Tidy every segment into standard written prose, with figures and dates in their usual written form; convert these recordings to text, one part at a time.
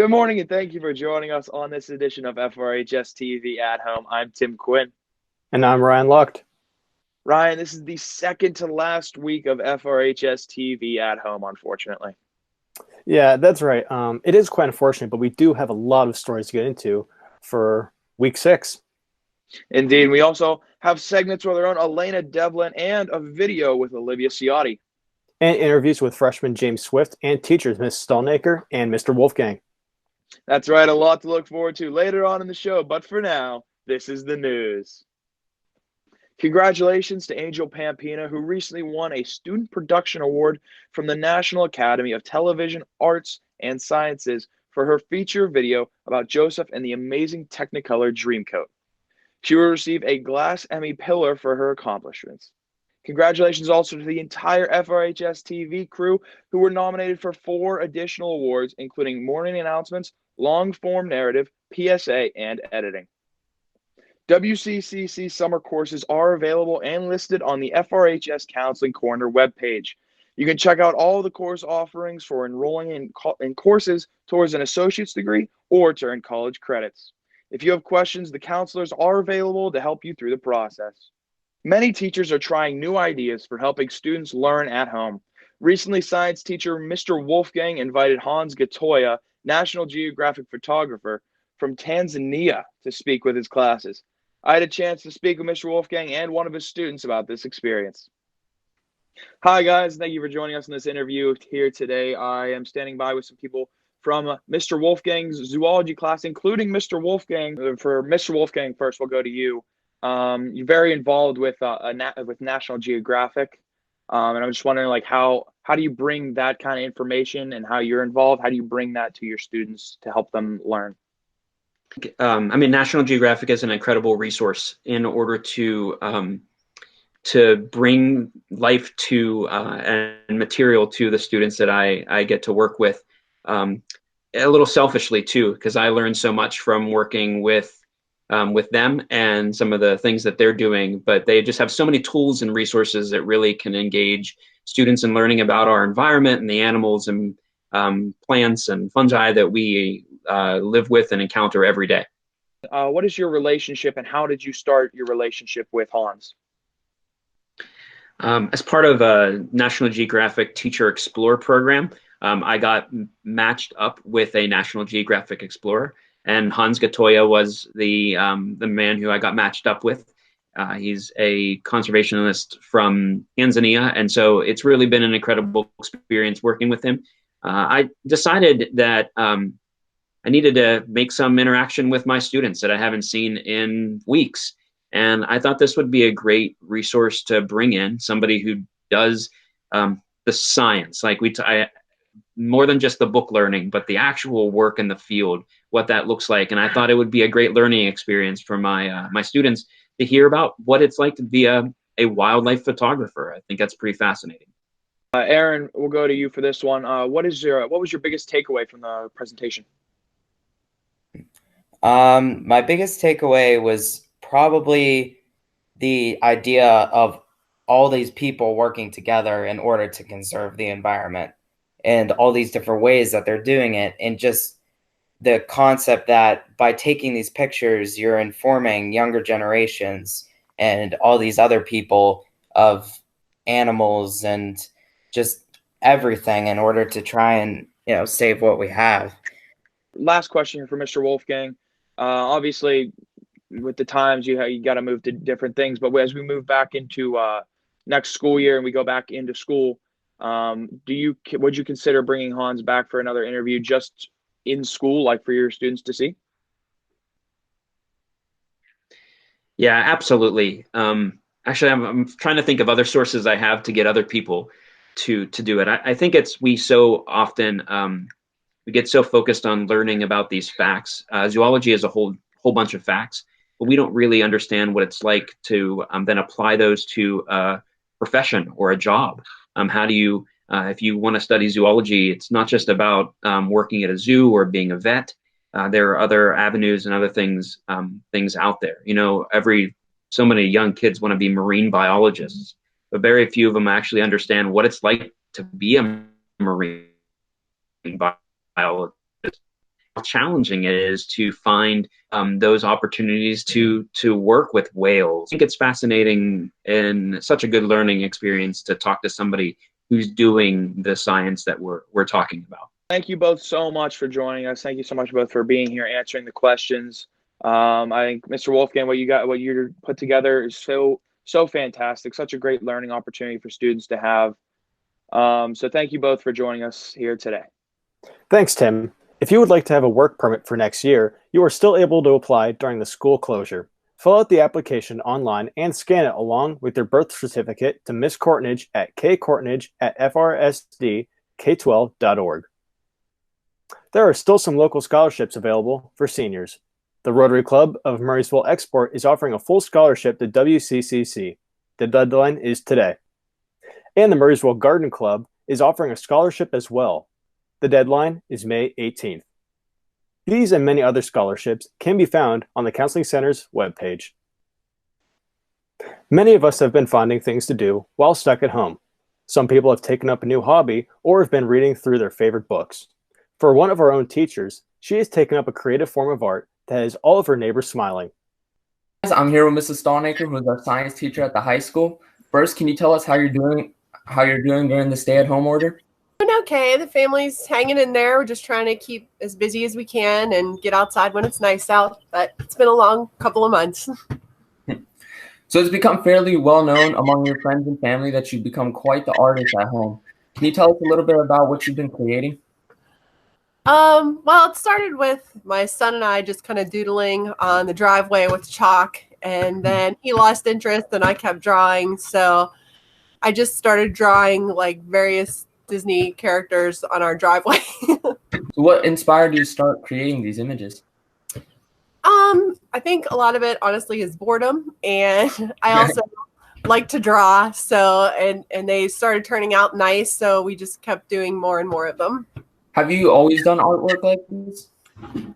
Good morning, and thank you for joining us on this edition of FRHS TV at Home. I'm Tim Quinn. And I'm Ryan Lucht. Ryan, this is the second to last week of FRHS TV at Home, unfortunately. Yeah, that's right. It is quite unfortunate, but we do have a lot of stories to get into for week 6. Indeed, we also have segments with our own Elena Devlin and a video with Olivia Ciotti. And interviews with freshman James Swift and teachers Miss Stallnaker and Mr. Wolfgang. That's right, a lot to look forward to later on in the show, but for now, this is the news. Congratulations to Angel Pampina, who recently won a Student Production Award from the National Academy of Television Arts and Sciences for her feature video about Joseph and the amazing Technicolor Dreamcoat. She will receive a Glass Emmy Pillar for her accomplishments. Congratulations also to the entire FRHS TV crew who were nominated for 4 additional awards, including morning announcements, long-form narrative, PSA, and editing. WCCC summer courses are available and listed on the FRHS Counseling Corner webpage. You can check out all the course offerings for enrolling in courses towards an associate's degree or to earn college credits. If you have questions, the counselors are available to help you through the process. Many teachers are trying new ideas for helping students learn at home. Recently, science teacher Mr. Wolfgang invited Hans Gatoya, National Geographic photographer, from Tanzania to speak with his classes. I had a chance to speak with Mr. Wolfgang and one of his students about this experience. Hi, guys. Thank you for joining us in this interview here today. I am standing by with some people from Mr. Wolfgang's zoology class, including Mr. Wolfgang. For Mr. Wolfgang, first, we'll go to you. You're very involved with National Geographic, and I'm just wondering, like, how do you bring that kind of information and how you're involved? How do you bring that to your students to help them learn? National Geographic is an incredible resource in order to bring life to and material to the students that I get to work with. A little selfishly too, because I learned so much from working with them and some of the things that they're doing. But they just have so many tools and resources that really can engage students in learning about our environment and the animals and plants and fungi that we live with and encounter every day. What is your relationship and how did you start your relationship with Hans? As part of a National Geographic Teacher Explorer program, I got matched up with a National Geographic Explorer, and Hans Gatoya was the man who I got matched up with. He's a conservationist from Tanzania, and so it's really been an incredible experience working with him. I decided that I needed to make some interaction with my students that I haven't seen in weeks. And I thought this would be a great resource to bring in somebody who does the science, like more than just the book learning, but the actual work in the field, what that looks like. And I thought it would be a great learning experience for my students to hear about what it's like to be a wildlife photographer. I think that's pretty fascinating. Aaron, we'll go to you for this one. What was your biggest takeaway from the presentation? My biggest takeaway was probably the idea of all these people working together in order to conserve the environment and all these different ways that they're doing it, and just the concept that by taking these pictures, you're informing younger generations and all these other people of animals and just everything in order to try and, save what we have. Last question here for Mr. Wolfgang. Obviously, with the times, you got to move to different things. But as we move back into next school year and we go back into school, would you consider bringing Hans back for another interview just in school, like for your students to see? Yeah, absolutely. Actually, I'm trying to think of other sources I have to get other people to do it. I think we so often we get so focused on learning about these facts. Zoology is a whole bunch of facts, but we don't really understand what it's like to then apply those to a profession or a job. How do you, if you want to study zoology, it's not just about working at a zoo or being a vet. There are other avenues and other things out there. So many young kids want to be marine biologists, but very few of them actually understand what it's like to be a marine biologist. challenging it is to find those opportunities to work with whales. I think it's fascinating and such a good learning experience to talk to somebody who's doing the science that we're talking about. Thank you both so much for joining us. Thank you so much both for being here, answering the questions. I think Mr. Wolfgang, what you put together is so fantastic. Such a great learning opportunity for students to have. So thank you both for joining us here today. Thanks, Tim. If you would like to have a work permit for next year, you are still able to apply during the school closure. Fill out the application online and scan it along with your birth certificate to Miss Courtnage at kcourtnage@FRHSTV12.org. There are still some local scholarships available for seniors. The Rotary Club of Murrysville Export is offering a full scholarship to WCCC. The deadline is today. And the Murrysville Garden Club is offering a scholarship as well. The deadline is May 18th. These and many other scholarships can be found on the Counseling Center's webpage. Many of us have been finding things to do while stuck at home. Some people have taken up a new hobby or have been reading through their favorite books. For one of our own teachers, she has taken up a creative form of art that has all of her neighbors smiling. I'm here with Mrs. Stallnaker, who is our science teacher at the high school. First, can you tell us how you're doing during the stay-at-home order? Doing okay. The family's hanging in there. We're just trying to keep as busy as we can and get outside when it's nice out. But it's been a long couple of months. So it's become fairly well known among your friends and family that you've become quite the artist at home. Can you tell us a little bit about what you've been creating? Well, it started with my son and I just kind of doodling on the driveway with chalk, and then he lost interest and I kept drawing. So I just started drawing like various Disney characters on our driveway. So what inspired you to start creating these images? I think a lot of it honestly is boredom, and I also like to draw. So, and they started turning out nice. So we just kept doing more and more of them. Have you always done artwork like this?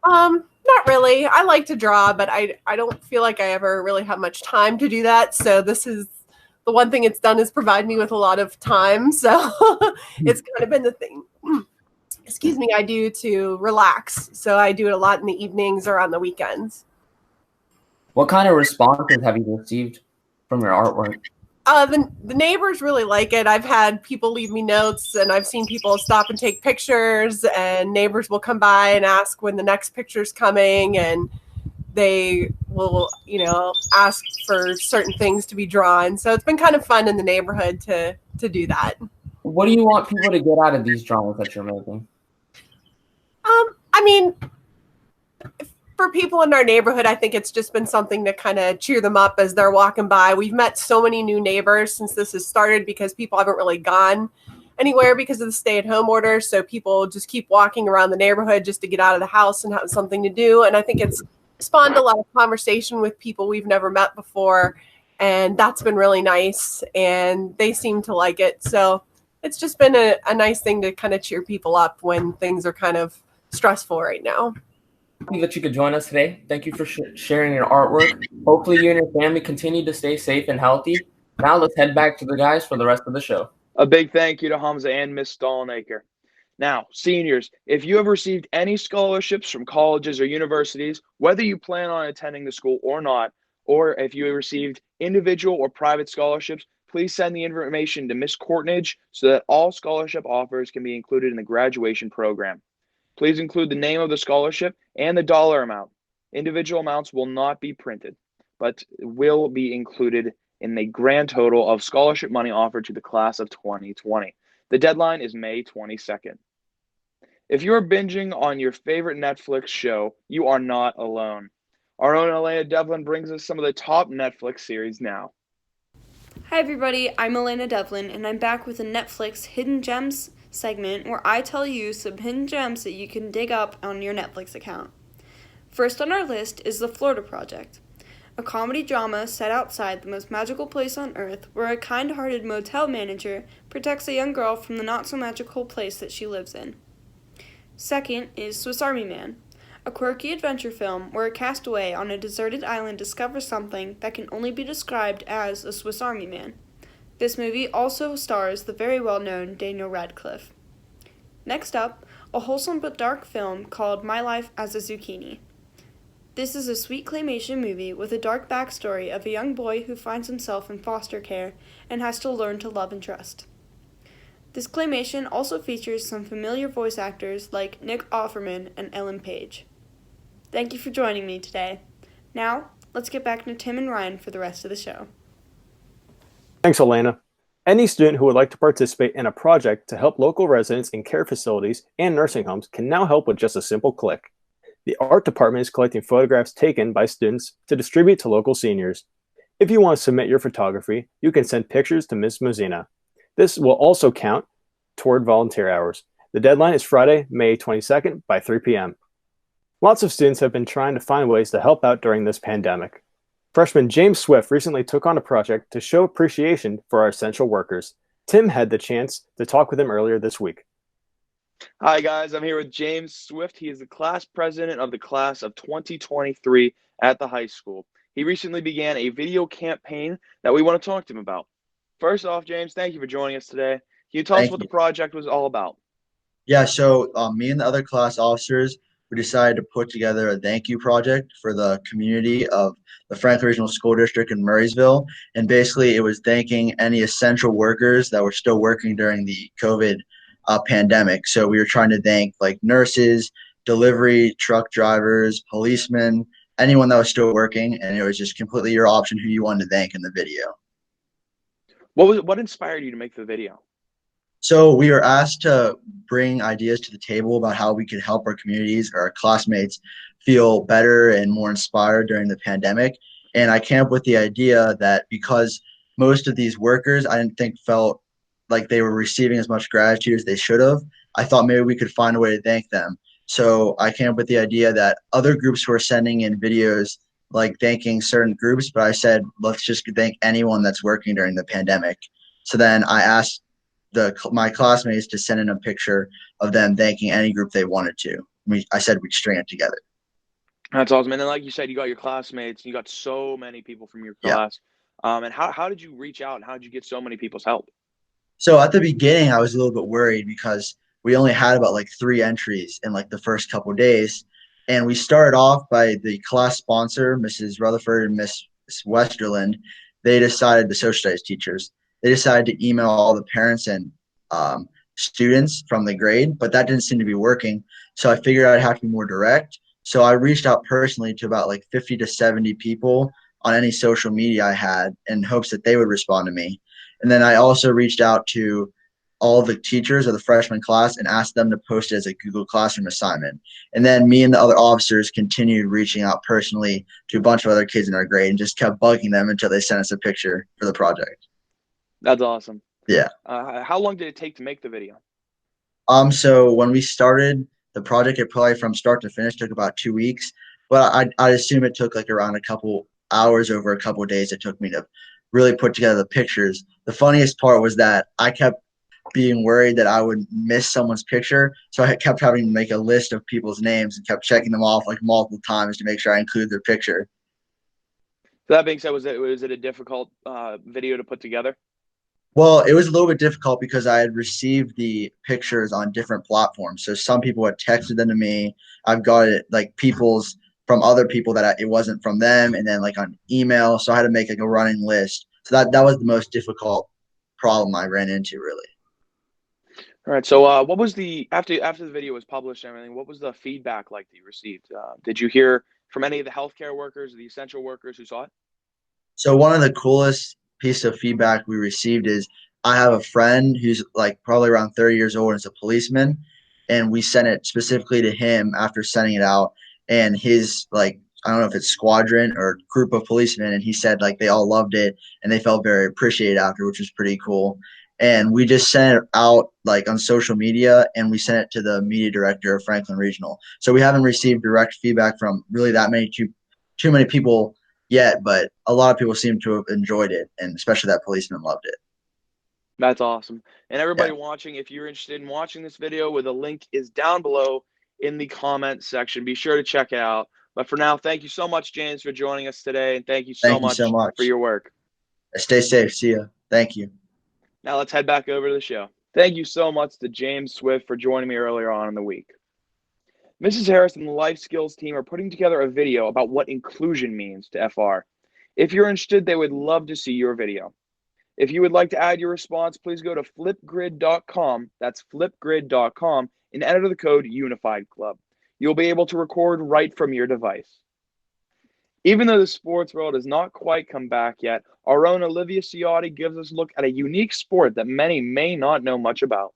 Not really. I like to draw, but I don't feel like I ever really have much time to do that. So this is the one thing it's done is provide me with a lot of time. So it's kind of been the thing, excuse me, I do to relax. So I do it a lot in the evenings or on the weekends. What kind of responses have you received from your artwork? The neighbors really like it. I've had people leave me notes, and I've seen people stop and take pictures, and neighbors will come by and ask when the next picture's coming, and they will, ask for certain things to be drawn. So it's been kind of fun in the neighborhood to do that. What do you want people to get out of these drawings that you're making? I mean, for people in our neighborhood, I think it's just been something to kind of cheer them up as they're walking by. We've met so many new neighbors since this has started because people haven't really gone anywhere because of the stay-at-home order. So people just keep walking around the neighborhood just to get out of the house and have something to do. And I think it's spawned a lot of conversation with people we've never met before. And that's been really nice. And they seem to like it. So it's just been a nice thing to kind of cheer people up when things are kind of stressful right now. That you could join us today. Thank you for sharing your artwork. Hopefully you and your family continue to stay safe and healthy. Now let's head back to the guys for the rest of the show. A big thank you to Hamza and Miss Stallnaker. Now, seniors, if you have received any scholarships from colleges or universities, whether you plan on attending the school or not, or if you have received individual or private scholarships, please send the information to Miss Courtnage so that all scholarship offers can be included in the graduation program. Please include the name of the scholarship and the dollar amount. Individual amounts will not be printed, but will be included in the grand total of scholarship money offered to the class of 2020. The deadline is May 22nd. If you are binging on your favorite Netflix show, you are not alone. Our own Elena Devlin brings us some of the top Netflix series now. Hi everybody, I'm Elena Devlin, and I'm back with a Netflix Hidden Gems segment where I tell you some hidden gems that you can dig up on your Netflix account. First on our list is The Florida Project, a comedy drama set outside the most magical place on earth where a kind-hearted motel manager protects a young girl from the not-so-magical place that she lives in. Second is Swiss Army Man, a quirky adventure film where a castaway on a deserted island discovers something that can only be described as a Swiss Army Man. This movie also stars the very well-known Daniel Radcliffe. Next up, a wholesome but dark film called My Life as a Zucchini. This is a sweet claymation movie with a dark backstory of a young boy who finds himself in foster care and has to learn to love and trust. This claymation also features some familiar voice actors like Nick Offerman and Ellen Page. Thank you for joining me today. Now, let's get back to Tim and Ryan for the rest of the show. Thanks, Elena. Any student who would like to participate in a project to help local residents in care facilities and nursing homes can now help with just a simple click. The art department is collecting photographs taken by students to distribute to local seniors. If you want to submit your photography, you can send pictures to Ms. Mozina. This will also count toward volunteer hours. The deadline is Friday, May 22nd by 3 p.m. Lots of students have been trying to find ways to help out during this pandemic. Freshman James Swift recently took on a project to show appreciation for our essential workers. Tim had the chance to talk with him earlier this week. Hi, guys. I'm here with James Swift. He is the class president of the class of 2023 at the high school. He recently began a video campaign that we want to talk to him about. First off, James, thank you for joining us today. Can you tell us what the project was all about? Yeah, so me and the other class officers, we decided to put together a thank you project for the community of the Franklin Regional School District in Murrysville. And basically, it was thanking any essential workers that were still working during the COVID pandemic. So we were trying to thank like nurses, delivery truck drivers, policemen, anyone that was still working. And it was just completely your option who you wanted to thank in the video. What inspired you to make the video? So we were asked to bring ideas to the table about how we could help our communities or our classmates feel better and more inspired during the pandemic. And I came up with the idea that because most of these workers, I didn't think felt like they were receiving as much gratitude as they should have, I thought maybe we could find a way to thank them. So I came up with the idea that other groups were sending in videos like thanking certain groups, but I said, let's just thank anyone that's working during the pandemic. So then I asked my classmates to send in a picture of them thanking any group they wanted to. I said we'd string it together. That's awesome. And then, like you said, you got your classmates. You got so many people from your class. Yeah. And how did you reach out and how did you get so many people's help? So at the beginning, I was a little bit worried because we only had about like 3 entries in like the first couple of days. And we started off by the class sponsor, Mrs. Rutherford and Miss Westerland. They decided, the social studies teachers, they decided to email all the parents and students from the grade, but that didn't seem to be working. So I figured I'd have to be more direct. So I reached out personally to about like 50 to 70 people on any social media I had in hopes that they would respond to me. And then I also reached out to all the teachers of the freshman class and asked them to post it as a Google Classroom assignment. And then me and the other officers continued reaching out personally to a bunch of other kids in our grade and just kept bugging them until they sent us a picture for the project. That's awesome. Yeah. How long did it take to make the video? So when we started the project, it probably from start to finish took about 2 weeks, but I assume it took like around a couple hours over a couple of days. It took me to really put together the pictures. The funniest part was that I kept being worried that I would miss someone's picture. So I kept having to make a list of people's names and kept checking them off like multiple times to make sure I include their picture. So that being said, was it a difficult video to put together? Well, it was a little bit difficult because I had received the pictures on different platforms. So some people had texted them to me. I've got it like people's from other people that it wasn't from them, and then like on email. So I had to make like a running list. So that was the most difficult problem I ran into, really. All right. So what was after the video was published and everything, what was the feedback like that you received? Did you hear from any of the healthcare workers, the essential workers who saw it? So one of the coolest piece of feedback we received is I have a friend who's like probably around 30 years old and is a policeman, and we sent it specifically to him after sending it out, and his like I don't know if it's squadron or group of policemen, and he said like they all loved it and they felt very appreciated after, which was pretty cool. And we just sent it out like on social media, and we sent it to the media director of Franklin Regional. So we haven't received direct feedback from really that many too many people yet, but a lot of people seem to have enjoyed it, and especially that policeman loved it. That's awesome. And everybody watching, if you're interested in watching this video, where the link is down below in the comment section, be sure to check it out. But for now, thank you so much, James, for joining us today, and thank you so much for your work. Stay safe. See ya. Thank you. Now let's head back over to the show. Thank you so much to James Swift for joining me earlier on in the week. Mrs. Harris and the Life Skills team are putting together a video about what inclusion means to FR. If you're interested, they would love to see your video. If you would like to add your response, please go to flipgrid.com, that's flipgrid.com, and enter the code Unified Club. You'll be able to record right from your device. Even though the sports world has not quite come back yet, our own Olivia Ciotti gives us a look at a unique sport that many may not know much about.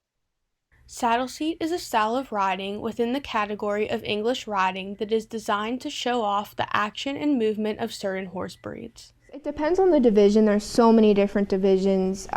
Saddle seat is a style of riding within the category of English riding that is designed to show off the action and movement of certain horse breeds. It depends on the division. There's so many different divisions.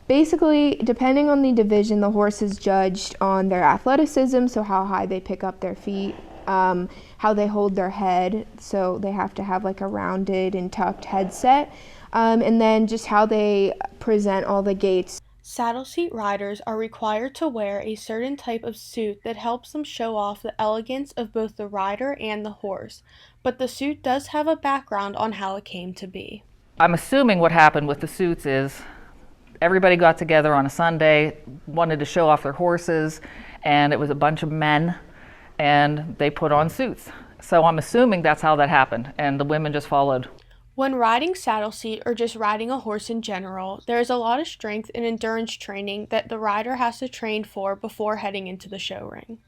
Basically, depending on the division, the horse is judged on their athleticism, so how high they pick up their feet, how they hold their head, so they have to have like a rounded and tucked headset, and then just how they present all the gaits. Saddle seat riders are required to wear a certain type of suit that helps them show off the elegance of both the rider and the horse, but the suit does have a background on how it came to be. I'm assuming what happened with the suits is everybody got together on a Sunday, wanted to show off their horses, and it was a bunch of men, and they put on suits. So I'm assuming that's how that happened, and the women just followed. When riding saddle seat or just riding a horse in general, there is a lot of strength and endurance training that the rider has to train for before heading into the show ring.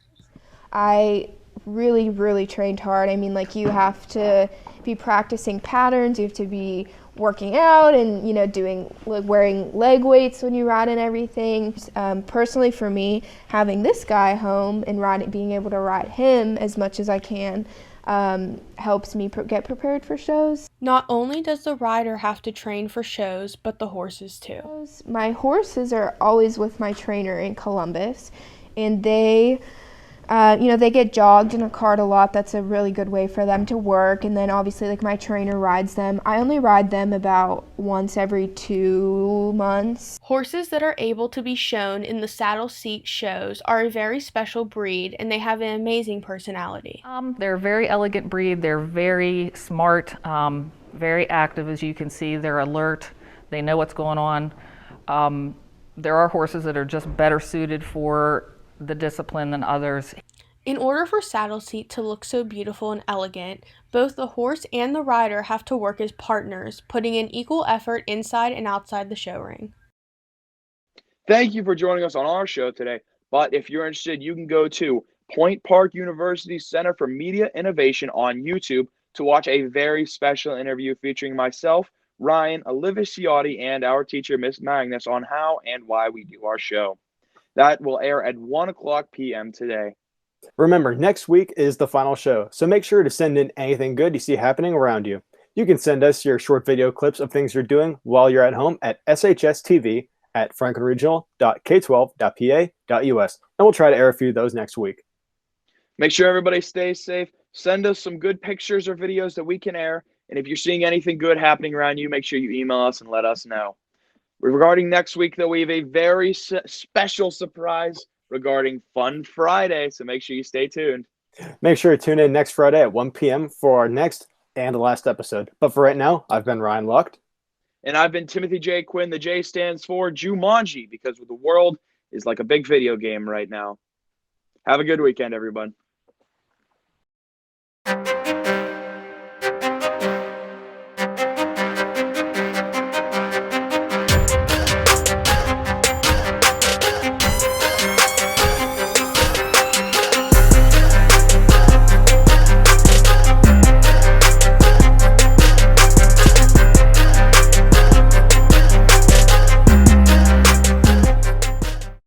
I really trained hard. I mean, like, you have to be practicing patterns, you have to be working out and, you know, doing, like, wearing leg weights when you ride and everything. Personally for me, having this guy home and being able to ride him as much as I can helps me get prepared for shows. Not only does the rider have to train for shows, but the horses too. My horses are always with my trainer in Columbus, and they they get jogged in a cart a lot. That's a really good way for them to work. And then obviously, like, my trainer rides them. I only ride them about once every 2 months. Horses that are able to be shown in the saddle seat shows are a very special breed, and they have an amazing personality. They're a very elegant breed. They're very smart, very active, as you can see. They're alert. They know what's going on. There are horses that are just better suited for the discipline than others. In order for saddle seat to look so beautiful and elegant, both the horse and the rider have to work as partners, putting in equal effort inside and outside the show ring. Thank you for joining us on our show today. But if you're interested, you can go to Point Park University Center for Media Innovation on YouTube to watch a very special interview featuring myself, Ryan, Olivia Ciotti, and our teacher, Miss Magnus, on how and why we do our show. That will air at 1:00 p.m. today. Remember, next week is the final show, so make sure to send in anything good you see happening around you. You can send us your short video clips of things you're doing while you're at home at FRHSTV at franklinregional.k12.pa.us, and we'll try to air a few of those next week. Make sure everybody stays safe. Send us some good pictures or videos that we can air, and if you're seeing anything good happening around you, make sure you email us and let us know. Regarding next week, though, we have a very special surprise regarding Fun Friday, so make sure you stay tuned. Make sure to tune in next Friday at 1 p.m. for our next and last episode. But for right now, I've been Ryan Lucht. And I've been Timothy J. Quinn. The J stands for Jumanji, because the world is like a big video game right now. Have a good weekend, everyone.